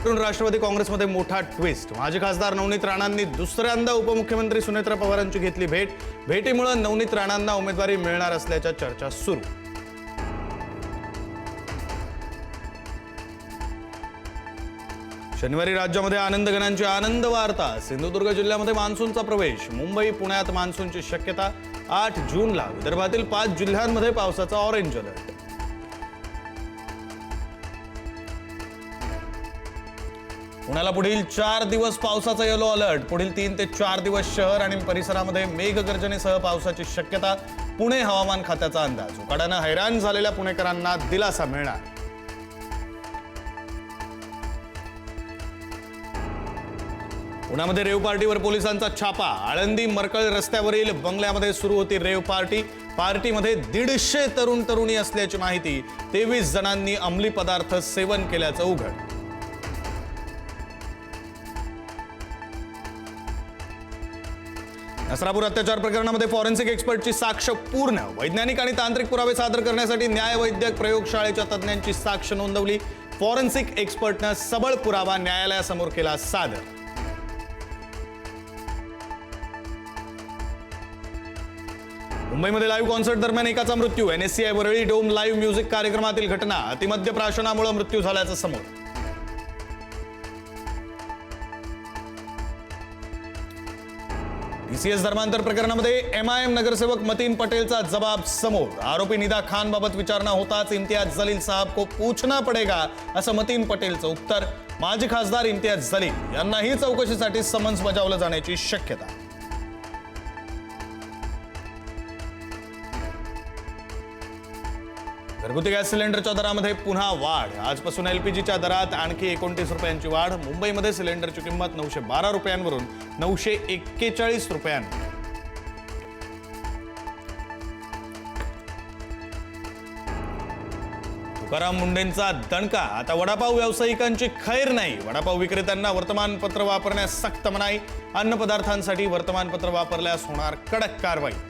राष्ट्रवादी काँग्रेसमध्ये मोठा ट्विस्ट। माजी खासदार नवनीत राणांनी दुसऱ्यांदा उपमुख्यमंत्री सुनेत्रा पवारांची घेतली भेट। भेटीमुळे नवनीत राणांना उमेदवारी मिळणार असल्याच्या चर्चा सुरू। शनिवारी राज्यामध्ये आनंदगणांची आनंद वार्ता। सिंधुदुर्ग जिल्ह्यामध्ये मान्सूनचा प्रवेश। मुंबई पुण्यात मान्सूनची शक्यता। 8 जूनला विदर्भातील 5 जिल्ह्यांमध्ये पावसाचा ऑरेंज अलर्ट। पुण्याला पुढील 4 दिवस पावसाचा येलो अलर्ट। पुढील 3 ते 4 दिवस शहर आणि परिसरामध्ये मेघगर्जनेसह पावसाची शक्यता। पुणे हवामान खात्याचा अंदाज। उकाड्यानं हैराण झालेल्या पुणेकरांना दिलासा मिळणार। पुण्यामध्ये रेव पार्टीवर पोलिसांचा छापा। आळंदी मरकळ रस्त्यावरील बंगल्यामध्ये सुरू होती रेव पार्टी। पार्टीमध्ये 150 तरुण तरुणी असल्याची माहिती। 23 जणांनी अंमली पदार्थ सेवन केल्याचं उघड। नसरापूर अत्याचार प्रकरणामध्ये फॉरेन्सिक एक्सपर्टची साक्ष पूर्ण। वैज्ञानिक आणि तांत्रिक पुरावे सादर करण्यासाठी न्यायवैद्यक प्रयोगशाळेच्या तज्ज्ञांची साक्ष नोंदवली। फॉरेन्सिक एक्सपर्टनं सबळ पुरावा न्यायालयासमोर केला सादर। मुंबईमध्ये लाईव्ह कॉन्सर्ट दरम्यान एकाचा मृत्यू। NSCI Worli dome live music कार्यक्रमातील घटना। अतिमद्य प्राशनामुळे मृत्यू झाल्याचं समोर। TCS धर्मांतर प्रकरणामध्ये MIM नगरसेवक मतीन पटेलचा जबाब समोर। आरोपी निदा खान बाबत विचारणा होताच इम्तियाज जलील साहब को पूछना पडेगा असं मतीन पटेलचं उत्तर। माजी खासदार इम्तियाज जलील यांनाही चौकशीसाठी समन्स बजावलं जाण्याची शक्यता। घरगुती गॅस सिलेंडरच्या दरामध्ये पुन्हा वाढ। आजपासून LPGच्या दरात आणखी 29 रुपयांची वाढ। मुंबईमध्ये सिलेंडरची किंमत 912 रुपयांवरून 941 रुपयांवर। तुकाराम मुंडेंचा दणका। आता वडापाव व्यावसायिकांची खैर नाही। वडापाव विक्रेत्यांना वर्तमानपत्र वापरण्यास सक्त मनाई। अन्न पदार्थांसाठी वर्तमानपत्र वापरल्यास होणार कडक कारवाई।